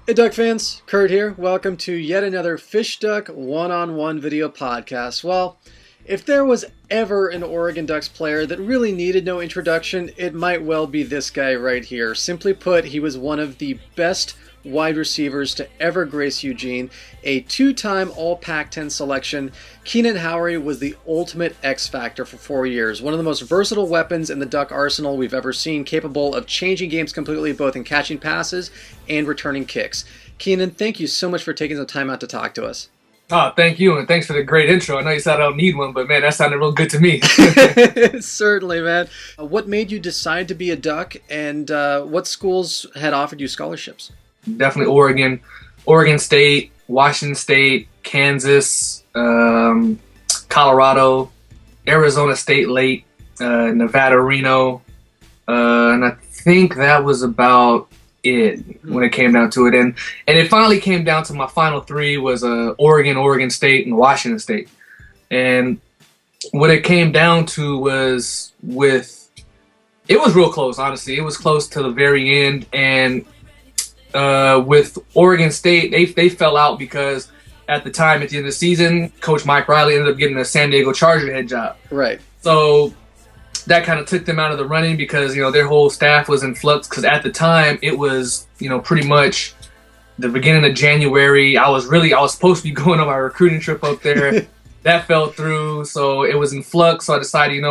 Hey Duck fans, Kurt here. Welcome to yet another FishDuck one-on-one video podcast. Well, if there was ever an Oregon Ducks player that really needed no introduction, it might well be this guy right here. Simply put, he was one of the best wide receivers to ever grace Eugene, a two-time All-Pac-10 selection. Keenan Howry was the ultimate X factor for 4 years, one of the most versatile weapons in the Duck arsenal we've ever seen, capable of changing games completely both in catching passes and returning kicks. Keenan, thank you so much for taking some time out to talk to us. Oh, thank you, and thanks for the great intro. I know you said I don't need one, but man, that sounded real good to me. Certainly, man. What made you decide to be a Duck, and what schools had offered you scholarships? Definitely Oregon State, Washington State, Kansas, Colorado, Arizona State late, Nevada, Reno, and I think that was about it when it came down to it. And it finally came down to my final three was Oregon State, and Washington State. And what it came down to was it was real close, honestly. It was close to the very end, and with Oregon State, they fell out because at the time, at the end of the season, Coach Mike Riley ended up getting a San Diego Charger head job. Right. So that kind of took them out of the running because, their whole staff was in flux because at the time it was, pretty much the beginning of January. I was supposed to be going on my recruiting trip up there. That fell through, so it was in flux. So I decided,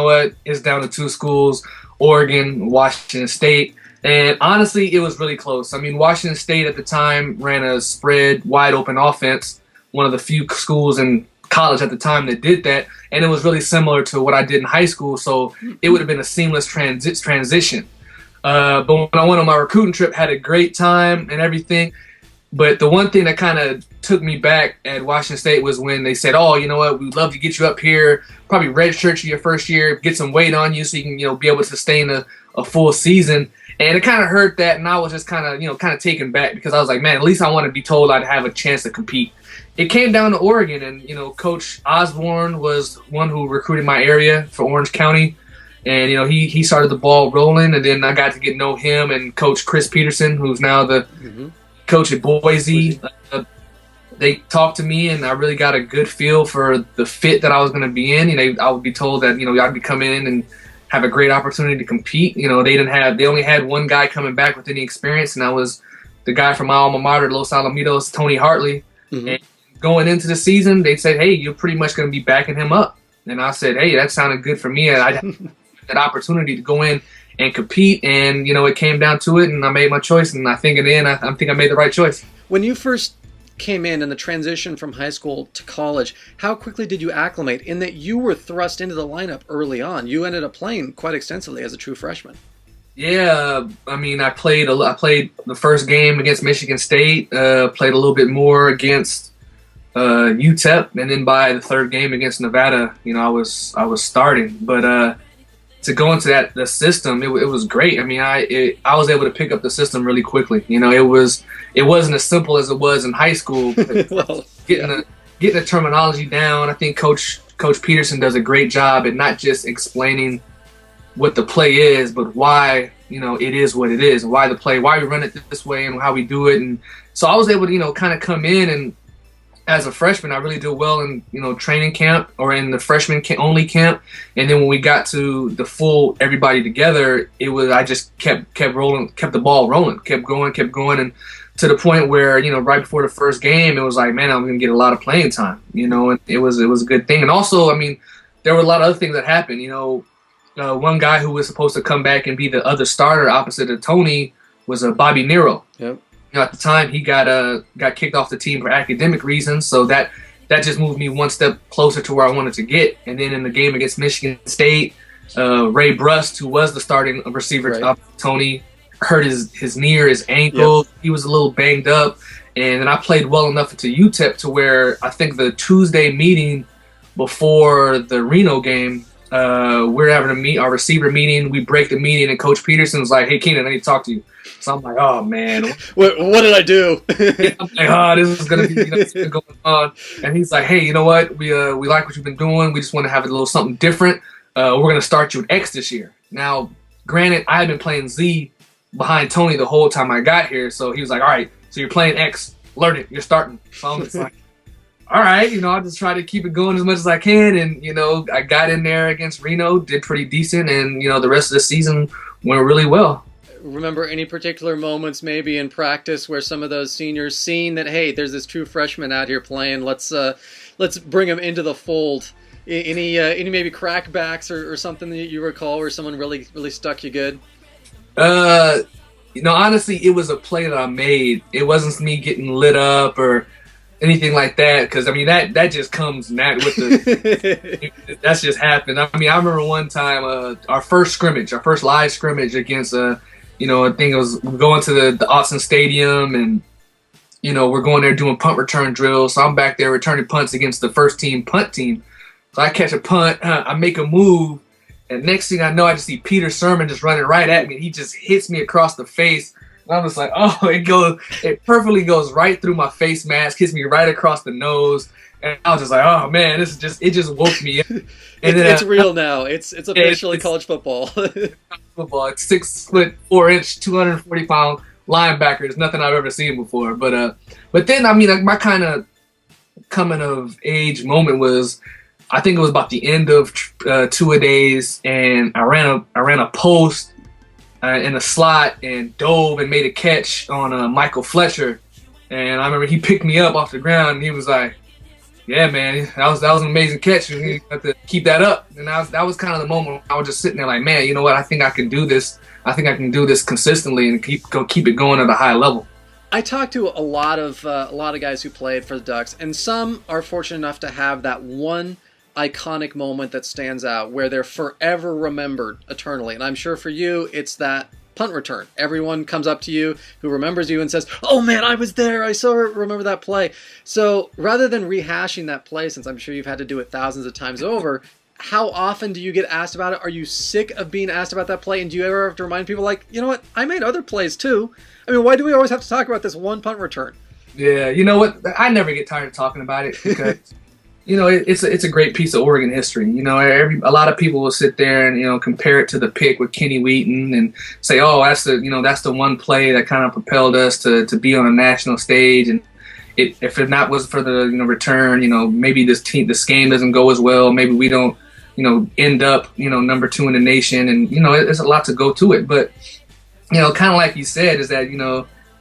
it's down to two schools, Oregon, Washington State. And honestly, it was really close. I mean, Washington State at the time ran a spread, wide-open offense, one of the few schools in college at the time that did that, and it was really similar to what I did in high school, so it would have been a seamless transition. But when I went on my recruiting trip, had a great time and everything, but the one thing that kind of took me back at Washington State was when they said, oh, you know what, we'd love to get you up here, probably redshirt you your first year, get some weight on you so you can, be able to sustain a full season. And it kind of hurt that, and I was just kind of taken back because I was like, man, at least I want to be told I'd have a chance to compete. It came down to Oregon, and, Coach Osborne was one who recruited my area for Orange County. And, he started the ball rolling, and then I got to get to know him and Coach Chris Peterson, who's now the coach at Boise. They talked to me, and I really got a good feel for the fit that I was going to be in. I would be told that, I'd be coming in and have a great opportunity to compete. They only had one guy coming back with any experience, and that was the guy from my alma mater, Los Alamitos, Tony Hartley. And going into the season, they said, hey, you're pretty much going to be backing him up. And I said, hey, that sounded good for me. I had that opportunity to go in and compete, and, it came down to it, and I made my choice, and I think in the end, I think I made the right choice. When you first came in the transition from high school to college, how quickly did you acclimate in that you were thrust into the lineup early on? You ended up playing quite extensively as a true freshman. Yeah, I mean, I played the first game against Michigan State, played a little bit more against UTEP, and then by the third game against Nevada, I was starting. But to go into the system, it was great. I mean, I was able to pick up the system really quickly. It wasn't as simple as it was in high school. Well, getting the terminology down, I think Coach Peterson does a great job at not just explaining what the play is, but why it is what it is, why we run it this way, and how we do it. And so I was able to kind of come in, and as a freshman, I really did well in training camp or in the freshman only camp. And then when we got to the full everybody together, I just kept rolling, kept the ball rolling, kept going, and to the point where right before the first game, it was like, man, I'm going to get a lot of playing time, and it was a good thing. And also, I mean, there were a lot of other things that happened. One guy who was supposed to come back and be the other starter opposite of Tony was Bobby Nero. Yep. At the time, he got kicked off the team for academic reasons, so that just moved me one step closer to where I wanted to get. And then in the game against Michigan State, Ray Brust, who was the starting receiver, right, Tony, hurt his knee or his ankle. Yep. He was a little banged up, and then I played well enough into UTEP to where I think the Tuesday meeting before the Reno game, we're having our receiver meeting. We break the meeting, and Coach Peterson was like, "Hey, Keenan, I need to talk to you." So I'm like, "Oh man, what did I do?" I'm like, "Oh, this is gonna be going on." And he's like, "Hey, you know what? We like what you've been doing. We just want to have a little something different. We're gonna start you at X this year." Now, granted, I had been playing Z behind Tony the whole time I got here, so he was like, "All right, So you're playing X, learn it, you're starting. So I'm just like, all right, I'll just try to keep it going as much as I can. And, I got in there against Reno, did pretty decent. And, the rest of the season went really well. Remember any particular moments maybe in practice where some of those seniors seen that, hey, there's this true freshman out here playing, let's bring him into the fold? Any maybe crackbacks or something that you recall where someone really stuck you good? Honestly, it was a play that I made. It wasn't me getting lit up or anything like that, because that just comes with the that's just happened. I remember one time our first live scrimmage against I think it was going to the Austin Stadium, and we're going there doing punt return drills. So I'm back there returning punts against the first team punt team. So I catch a punt, I make a move, and next thing I know, I just see Peter Sermon just running right at me. He just hits me across the face. And I'm just like, oh, it perfectly goes right through my face mask, hits me right across the nose. And I was just like, oh man, it just woke me up. And it's real now. It's officially college football. Football. It's 6'4", 240-pound linebacker. It's nothing I've ever seen before. But then my kind of coming of age moment was, I think it was about the end of two-a-days, and I ran a post in a slot and dove and made a catch on Michael Fletcher. And I remember he picked me up off the ground, and he was like, yeah, man, that was an amazing catch. You have to keep that up. And that was kind of the moment I was just sitting there like, man, you know what? I think I can do this. I think I can do this consistently and keep it going at a high level. I talked to a lot of guys who played for the Ducks, and some are fortunate enough to have that one iconic moment that stands out where they're forever remembered eternally. And I'm sure for you, it's that punt return. Everyone comes up to you who remembers you and says, oh man, I was there. I remember that play. So rather than rehashing that play, since I'm sure you've had to do it thousands of times over, how often do you get asked about it? Are you sick of being asked about that play? And do you ever have to remind people like, you know what, I made other plays too. Why do we always have to talk about this one punt return? Yeah, you know what? I never get tired of talking about it because it's a great piece of Oregon history. A lot of people will sit there and compare it to the pick with Kenny Wheaton and say, oh, that's the one play that kind of propelled us to be on a national stage. And if it not was for the return, maybe this game doesn't go as well. Maybe we don't end up number 2 in the nation. And there's a lot to go to it. But kind of like you said, is that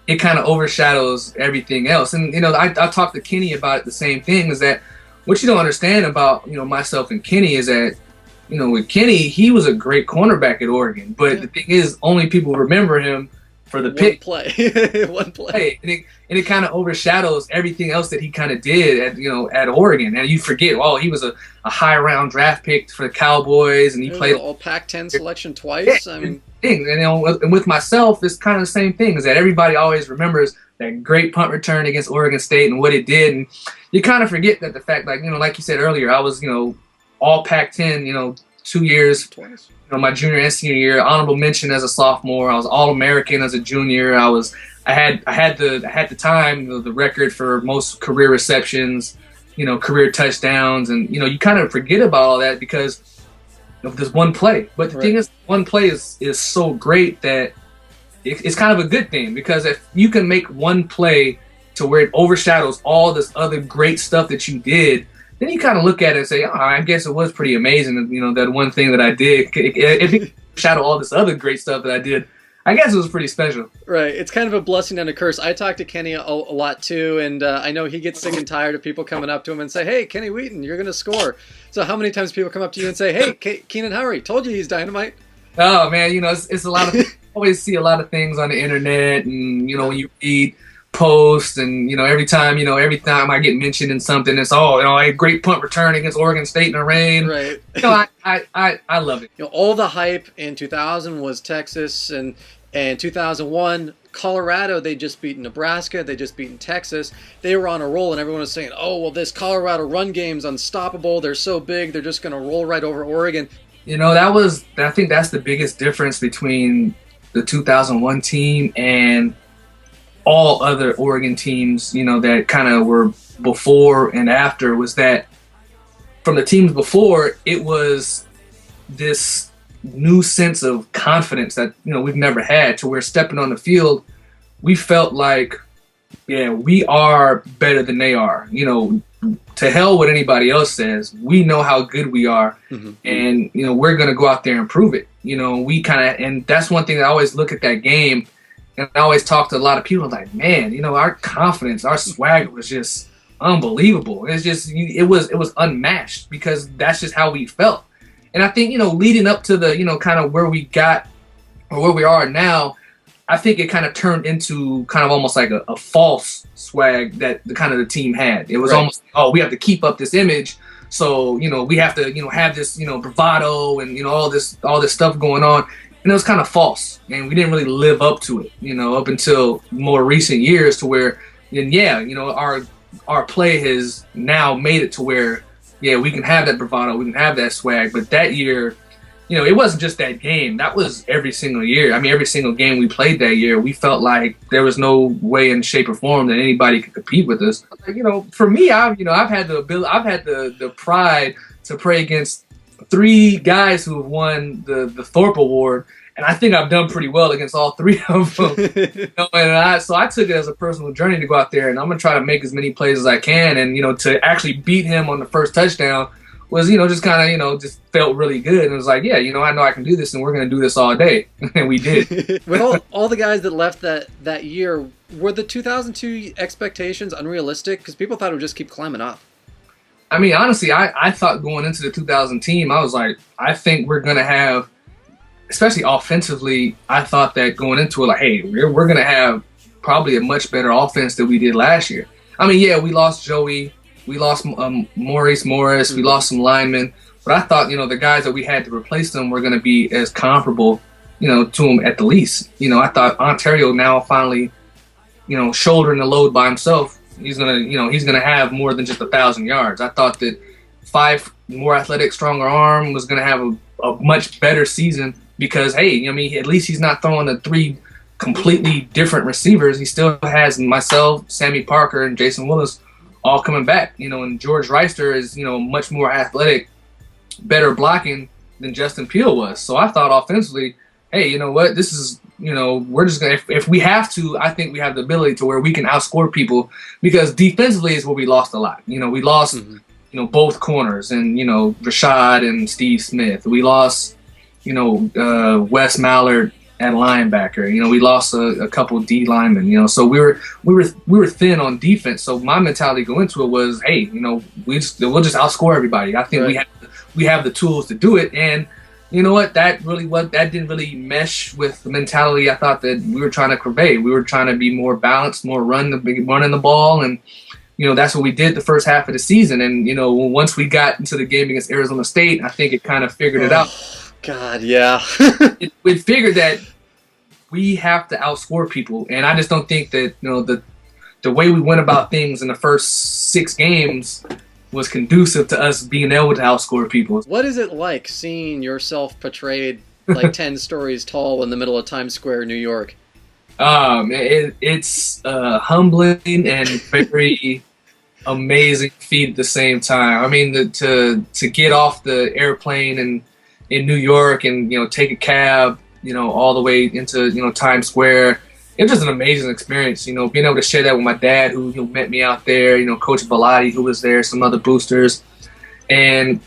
it kind of overshadows everything else. And I talked to Kenny about it, the same thing, is that what you don't understand about, myself and Kenny is that, with Kenny, he was a great cornerback at Oregon. But the thing is, only people remember him for the pick. One play. And it kind of overshadows everything else that he kind of did at Oregon. And you forget, he was a high round draft pick for the Cowboys, and he played all Pac-10 selection twice. Yeah, and with myself, it's kind of the same thing, is that everybody always remembers that great punt return against Oregon State and what it did. And you kind of forget that the fact, like you said earlier, I was, all Pac-10, 2 years, twice. My junior and senior year, honorable mention as a sophomore. I was All-American as a junior. I had the time, the record for most career receptions, career touchdowns. And, you kind of forget about all that because of this one play. But the thing is, one play is so great that it's kind of a good thing, because if you can make one play to where it overshadows all this other great stuff that you did, then you kind of look at it and say, oh, I guess it was pretty amazing. That one thing that I did, if it overshadowed all this other great stuff that I did, I guess it was pretty special. Right. It's kind of a blessing and a curse. I talk to Kenny a lot too, and I know he gets sick and tired of people coming up to him and say, hey, Kenny Wheaton, you're going to score. So how many times people come up to you and say, hey, Keenan Howry, told you he's dynamite? Oh, man, it's a lot of – always see a lot of things on the internet, and, when you read posts, and, every time I get mentioned in something, it's, a great punt return against Oregon State in the rain. Right. I love it. All the hype in 2000 was Texas, and 2001, Colorado, they just beaten Nebraska, they just beaten Texas. They were on a roll, and everyone was saying, oh, well, this Colorado run game's unstoppable. They're so big, they're just going to roll right over Oregon. I think that's the biggest difference between the 2001 team and all other Oregon teams, that kind of were before and after, was that from the teams before, it was this new sense of confidence that, we've never had, to where stepping on the field, we felt like yeah, we are better than they are. You know, to hell what anybody else says. We know how good we are, and you know we're gonna go out there and prove it. You know, we kind of, and that's one thing that I always look at that game, and I always talk to a lot of people like, man, you know, our confidence, our swag was just unbelievable. It's just it was unmatched because that's just how we felt. And I think, you know, leading up to the, you know, kind of where we got or where we are now, I think it kind of turned into kind of almost like a false swag that the kind of the team had. It was almost, oh, we have to keep up this image. So, you know, we have to, you know, have this, you know, bravado and, you know, all this stuff going on. And it was kind of false. And we didn't really live up to it, you know, up until more recent years to where, and yeah, you know, our play has now made it to where, yeah, we can have that bravado, we can have that swag. But that year, you know, it wasn't just that game. That was every single year. I mean, every single game we played that year, we felt like there was no way in shape or form that anybody could compete with us. Like, you know, for me, I've had the pride to play against 3 guys who have won the Thorpe Award, and I think I've done pretty well against all 3 of them. You know, and so I took it as a personal journey to go out there, and I'm gonna try to make as many plays as I can, and you know, to actually beat him on the first touchdown was, you know, just kind of, you know, just felt really good. And it was like, yeah, you know I can do this, and we're going to do this all day. And we did. With all the guys that left that year, were the 2002 expectations unrealistic? Because people thought it would just keep climbing up. I mean, honestly, I thought going into the 2000 team, I was like, I think we're going to have, especially offensively, I thought that going into it, like, hey, we're going to have probably a much better offense than we did last year. I mean, yeah, we lost Joey. We lost Maurice Morris. We lost some linemen. But I thought, you know, the guys that we had to replace them were going to be as comparable, you know, to them at the least. You know, I thought Ontario now finally, you know, shouldering the load by himself, he's going to have more than just 1,000 yards. I thought that 5 more athletic, stronger arm was going to have a much better season because, hey, I mean, at least he's not throwing the 3 completely different receivers. He still has myself, Sammy Parker, and Jason Willis all coming back, you know, and George Reister is, you know, much more athletic, better blocking than Justin Peele was. So I thought offensively, hey, you know what, this is, you know, we're just going to, if we have to, I think we have the ability to where we can outscore people because defensively is where we lost a lot. You know, we lost, you know, both corners and, you know, Rashad and Steve Smith. We lost, you know, Wes Mallard at linebacker. You know, we lost a couple of D linemen. You know, so we were thin on defense. So my mentality going into it was, hey, you know, we'll just outscore everybody. I think we have the tools to do it. And you know what? That didn't really mesh with the mentality I thought that we were trying to convey. We were trying to be more balanced, more running the ball, and you know that's what we did the first half of the season. And you know, once we got into the game against Arizona State, I think it kind of figured it out. God, yeah. we figured that we have to outscore people, and I just don't think that, you know, the way we went about things in the first 6 games was conducive to us being able to outscore people. What is it like seeing yourself portrayed like 10 stories tall in the middle of Times Square, New York? It's humbling and very amazing feat at the same time. I mean, to get off the airplane in New York and, you know, take a cab, you know, all the way into, you know, Times Square. It was just an amazing experience, you know, being able to share that with my dad who met me out there, you know, Coach Bellotti who was there, some other boosters. And,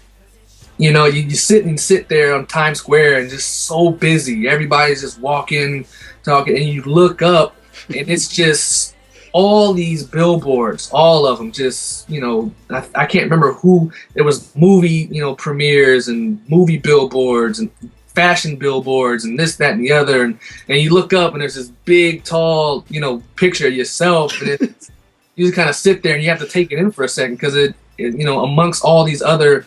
you know, you sit there on Times Square and just so busy. Everybody's just walking, talking, and you look up and it's just all these billboards, all of them just, you know, I can't remember who, it was movie, you know, premieres and movie billboards and fashion billboards and this, that, and the other. And you look up and there's this big, tall, you know, picture of yourself. And you just kind of sit there and you have to take it in for a second because it, you know, amongst all these other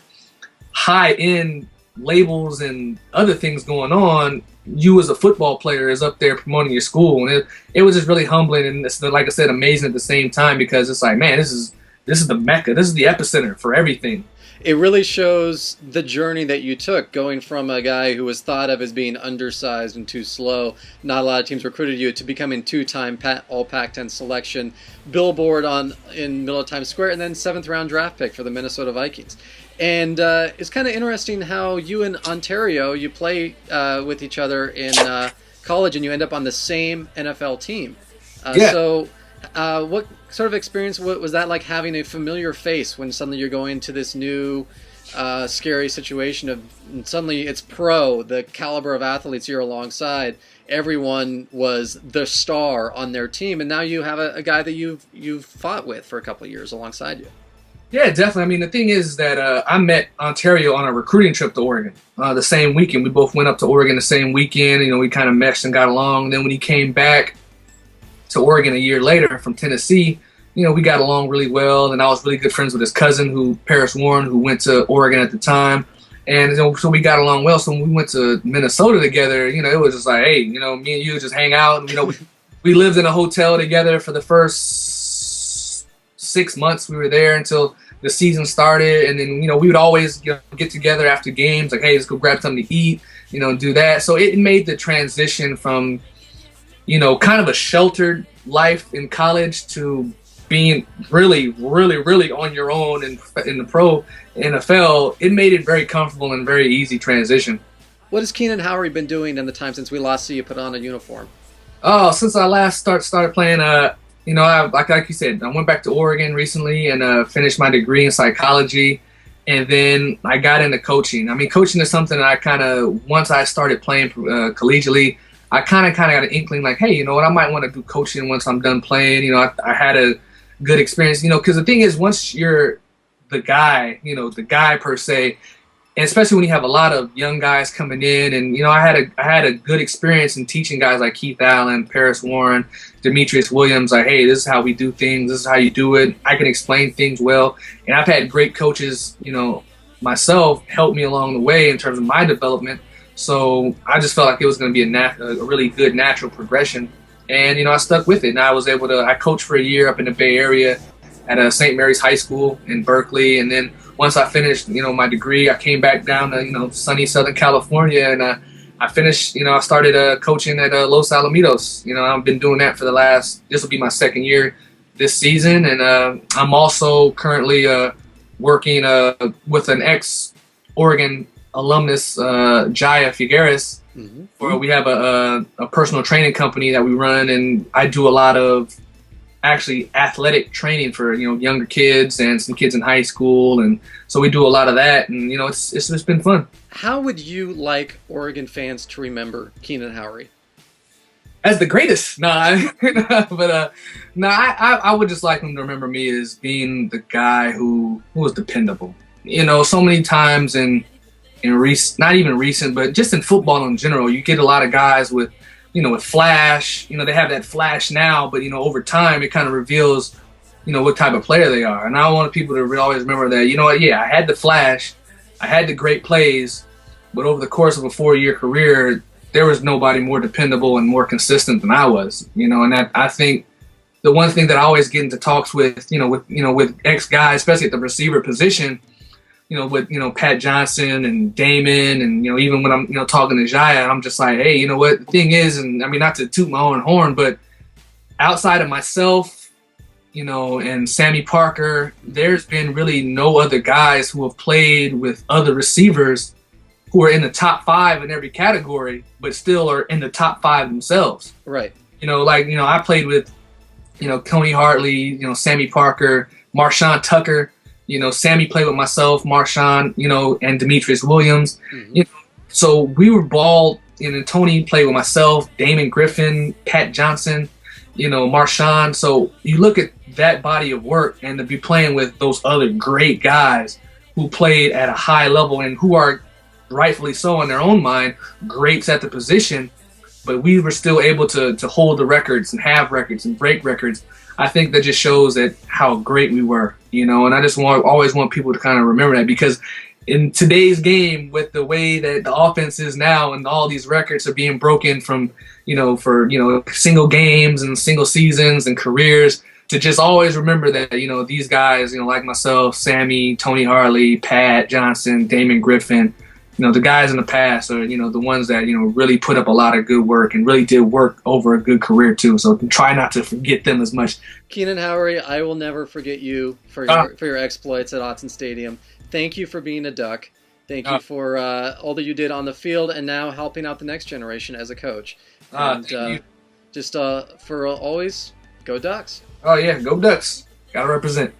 high-end labels and other things going on, you as a football player is up there promoting your school, and it was just really humbling and it's, like I said, amazing at the same time because it's like, man, this is the Mecca, this is the epicenter for everything. It really shows the journey that you took, going from a guy who was thought of as being undersized and too slow, not a lot of teams recruited you, to becoming 2-time All Pac-10 selection, billboard in middle of Times Square, and then 7th round draft pick for the Minnesota Vikings. And it's kind of interesting how you and Ontario, you play with each other in college and you end up on the same NFL team. Yeah. So What sort of experience was that like, having a familiar face when suddenly you're going to this new scary situation of, and suddenly it's pro, the caliber of athletes you're alongside, everyone was the star on their team, and now you have a guy that you've fought with for a couple of years alongside you. Yeah, definitely. I mean, the thing is that I met Ontario on a recruiting trip to Oregon the same weekend. We both went up to Oregon the same weekend. You know, we kind of meshed and got along. Then when he came back to Oregon a year later from Tennessee, you know, we got along really well. And I was really good friends with his cousin, Paris Warren, who went to Oregon at the time. And you know, so we got along well. So when we went to Minnesota together, you know, it was just like, hey, you know, me and you just hang out. And, you know, we lived in a hotel together for the first 6 months we were there until the season started. And then, you know, we would always, you know, get together after games, like, hey, let's go grab something to eat, you know, and do that. So it made the transition from, you know, kind of a sheltered life in college to being really, really, really on your own in the pro NFL. It made it very comfortable and very easy transition. What has Keenan Howry been doing in the time since we last see you put on a uniform? Oh, since I last started playing, you know, like you said, I went back to Oregon recently and finished my degree in psychology, and then I got into coaching. I mean, coaching is something that I kind of, once I started playing collegiately, I kind of got an inkling like, hey, you know what, I might want to do coaching once I'm done playing. You know, I had a good experience, you know, because the thing is, once you're the guy, you know, the guy per se, and especially when you have a lot of young guys coming in, and you know, I had a good experience in teaching guys like Keith Allen, Paris Warren, Demetrius Williams, like, hey, this is how we do things, this is how you do it. I can explain things well, and I've had great coaches, you know, myself help me along the way in terms of my development. So I just felt like it was going to be a really good natural progression. And, you know, I stuck with it. And I coached for a year up in the Bay Area at St. Mary's High School in Berkeley. And then once I finished, you know, my degree, I came back down to, you know, sunny Southern California. And I finished, you know, I started coaching at Los Alamitos. You know, I've been doing that for this will be my second year this season. And I'm also currently working with an ex-Oregon alumnus, Jaya Figueres, where we have a personal training company that we run, and I do a lot of actually athletic training for, you know, younger kids and some kids in high school, and so we do a lot of that, and you know, it's been fun. How would you like Oregon fans to remember Keenan Howry? As the greatest. I would just like them to remember me as being the guy who was dependable. You know, so many times not even recent, but just in football in general, you get a lot of guys with, you know, with flash. You know, they have that flash now, but, you know, over time it kind of reveals, you know, what type of player they are. And I want people to always remember that, you know what, yeah, I had the flash, I had the great plays, but over the course of a 4-year career, there was nobody more dependable and more consistent than I was. You know, and that, I think the one thing that I always get into talks with ex guys, especially at the receiver position, you know, with, you know, Pat Johnson and Damon, and, you know, even when I'm, you know, talking to Jaya, I'm just like, hey, you know what, the thing is, and I mean, not to toot my own horn, but outside of myself, you know, and Sammy Parker, there's been really no other guys who have played with other receivers who are in the top 5 in every category, but still are in the top 5 themselves. Right. You know, like, you know, I played with, you know, Coney Hartley, you know, Sammy Parker, Marshawn Tucker. You know, Sammy played with myself, Marshawn, you know, and Demetrius Williams. You know, so we were ball, you know, Tony played with myself, Damon Griffin, Pat Johnson, you know, Marshawn. So you look at that body of work, and to be playing with those other great guys who played at a high level and who are rightfully so in their own mind, greats at the position, but we were still able to hold the records and have records and break records. I think that just shows that how great we were, you know, and I just always want people to kind of remember that, because in today's game, with the way that the offense is now and all these records are being broken from, you know, for, you know, single games and single seasons and careers, to just always remember that, you know, these guys, you know, like myself, Sammy, Tony Hartley, Pat Johnson, Damon Griffin, you know, the guys in the past are, you know, the ones that, you know, really put up a lot of good work and really did work over a good career too. So try not to forget them as much. Keenan Howry, I will never forget you for your exploits at Autzen Stadium. Thank you for being a Duck. Thank you for all that you did on the field, and now helping out the next generation as a coach. And thank you. just for always Go Ducks. Oh yeah, go Ducks. Gotta represent.